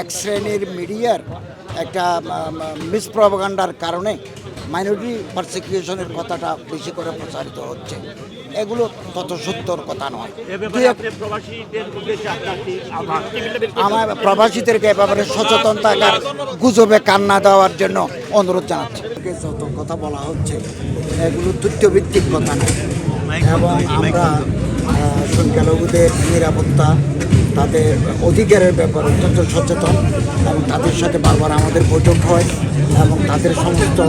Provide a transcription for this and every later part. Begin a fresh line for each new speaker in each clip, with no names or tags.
এক শ্রেণীর মিডিয়ার একটা মিসপ্রপাগান্ডার কারণে মাইনরিটি পারসিকিউশনের কথাটা বেশি করে প্রচারিত হচ্ছে। এগুলো তত সত্যর কথা নয়। আমার প্রবাসীদেরকে এ ব্যাপারে সচেতন থাকার, গুজবে কান্না দেওয়ার জন্য অনুরোধ জানাচ্ছি। যত কথা বলা হচ্ছে এগুলো তথ্যভিত্তিক কথা নয়, এবং আমরা সংখ্যালঘুদের নিরাপত্তা, তাদের অধিকারের ব্যাপারে অত্যন্ত সচেতন, এবং তাদের সাথে বারবার আমাদের বৈঠক হয় এবং তাদের সমস্ত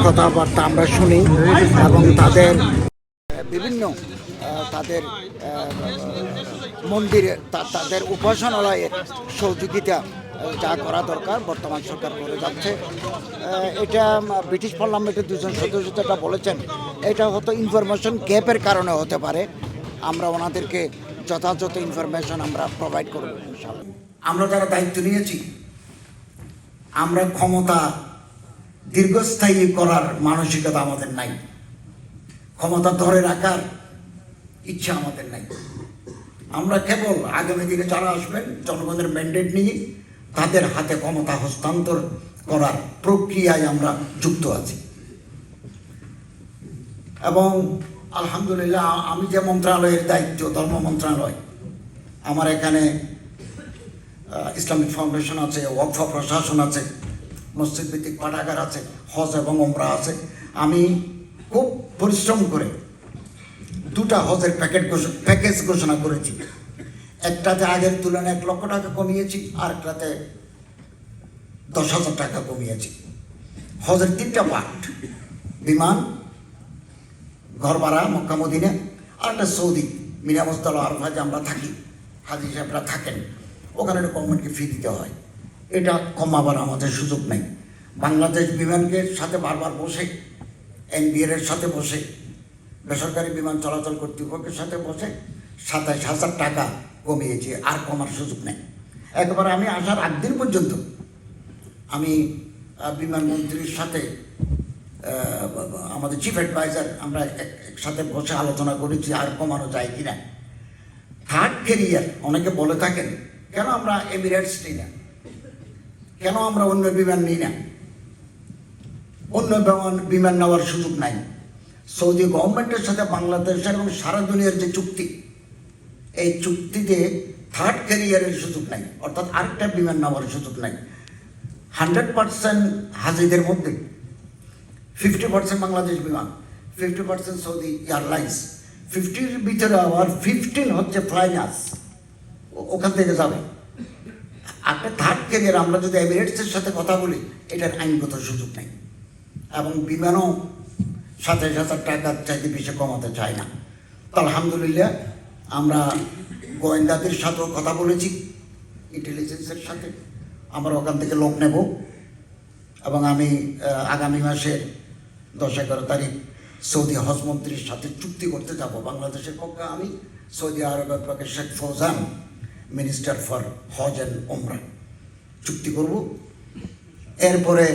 কথাবার্তা আমরা শুনি, এবং তাদের বিভিন্ন তাদের মন্দিরে তাদের উপাসনালয়ের সহযোগিতা যা করা দরকার বর্তমান সরকার করে যাচ্ছে। এটা ব্রিটিশ পার্লামেন্টের দুজন সদস্য যেটা বলেছেন, এটা হয়তো ইনফরমেশন গ্যাপের কারণে হতে পারে। আমরা ওনাদেরকে যথাযথ ইনফরমেশন আমরা প্রোভাইড করব ইনশাআল্লাহ। আমরা যারা দায়িত্ব নিয়েছি, আমরা ক্ষমতা দীর্ঘস্থায়ী করার মানসিকতা আমাদের নাই, ক্ষমতা ধরে রাখার ইচ্ছা আমাদের নাই। আমরা কেবল আগামী দিনে যারা আসবেন জনগণের ম্যান্ডেট নিয়ে তাদের হাতে ক্ষমতা হস্তান্তর করার প্রক্রিয়ায় আমরা যুক্ত আছি। এবং আলহামদুলিল্লাহ, আমি যে মন্ত্রণালয়ের দায়িত্ব, ধর্ম মন্ত্রণালয়, আমার এখানে ইসলামিক ফাউন্ডেশন আছে, ওয়াকফ প্রশাসন আছে, মসজিদ ভিত্তিক পাঠাগার আছে, হজ এবং ওমরা আছে। আমি খুব পরিশ্রম করে দুটা হজের প্যাকেজ ঘোষণা করেছি। একটাতে আগের তুলনায় 1 লক্ষ টাকা কমিয়েছি, আর একটাতে 10,000 টাকা কমিয়েছি। হজের 3টা পার্ট: বিমান, ঘর ভাড়া মক্কা মদিনা, আর একটা সৌদি মিনা মুজদাল আরফা যে আমরা থাকি, হাজি সাহেবরা থাকেন, ওখানে গভর্নমেন্টকে ফি দিতে হয়। এটা কমাবার আমাদের সুযোগ নেই। বাংলাদেশ বিমানকে সাথে বারবার বসে, এনবিআর এর সাথে বসে, বেসরকারি বিমান চলাচল কর্তৃপক্ষের সাথে বসে 27,000 টাকা কমিয়েছি, আর কমার সুযোগ নেই। একেবারে আমি আসার আগদিন পর্যন্ত আমি বিমান মন্ত্রীর সাথে, আমাদের চিফ অ্যাডভাইজার, আমরা একসাথে বসে আলোচনা করেছি আর কমানো যায় কিনা। থার্ড ক্যারিয়ার অনেকে বলে থাকেন, কেন আমরা এমিরেটস নিই না, কেন আমরা অন্য বিমান নিই না? অন্য বিমান নেওয়ার সুযোগ নাই। সৌদি গভর্নমেন্টের সাথে বাংলাদেশের এবং সারা দুনিয়ার যে চুক্তি, এই চুক্তিতে থার্ড ক্যারিয়ারের সুযোগ নাই, অর্থাৎ আরেকটা বিমান নেওয়ার সুযোগ নাই। 100% হাজিদের মধ্যে 50% বাংলাদেশ বিমান, 50% সৌদি এয়ারলাইন্স, 50-র ভিতরে আবার 15 হচ্ছে ফ্লাইনাস, ওখান থেকে যাবে। একটা থার্ড ক্যারিয়ার আমরা যদি এমিরেটসের সাথে কথা বলি, এটার আইনগত সুযোগ নেই, এবং বিমানও 27,000 টাকার চাইতে বেশি কমাতে চায় না। তো আলহামদুলিল্লাহ, আমরা গোয়েন্দাদের সাথেও কথা বলেছি, ইন্টেলিজেন্সের সাথে। আমরা ওখান থেকে লোক নেব, এবং আমি আগামী মাসের 10-11 তারিখ সৌদি হজ মন্ত্রীর সাথে চুক্তি করতে যাব। বাংলাদেশের পক্ষে আমি, সৌদি আরবের পক্ষে Sheikh Fawzan, minister for Hajj and Umrah, চুক্তি করব। এরপরে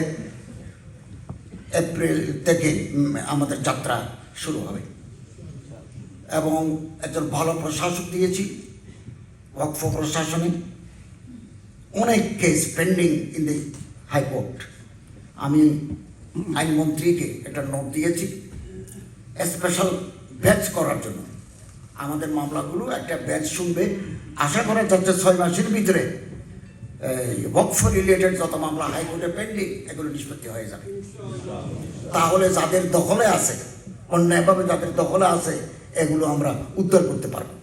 এপ্রিল থেকে আমাদের যাত্রা শুরু হবে, এবং একজন ভালো প্রশাসক দিয়েছি ওয়াকফ প্রশাসনে। অনেক case pending in the high court. আমি আইনমন্ত্রীকে একটা নোট দিয়েছি স্পেশাল ব্যাচ করার জন্য। আমাদের মামলাগুলো একটা ব্যাচ শুনবে, আশা করা যাচ্ছে 6 মাসের ভিতরে ওয়াকফ রিলেটেড যত মামলা হাইকোর্টে পেন্ডিং, এগুলো নিষ্পত্তি হয়ে যাবে। তাহলে যাদের দখলে আছে, অন্যায়ভাবে যাদের দখলে আছে, এগুলো আমরা উদ্ধার করতে পারবো।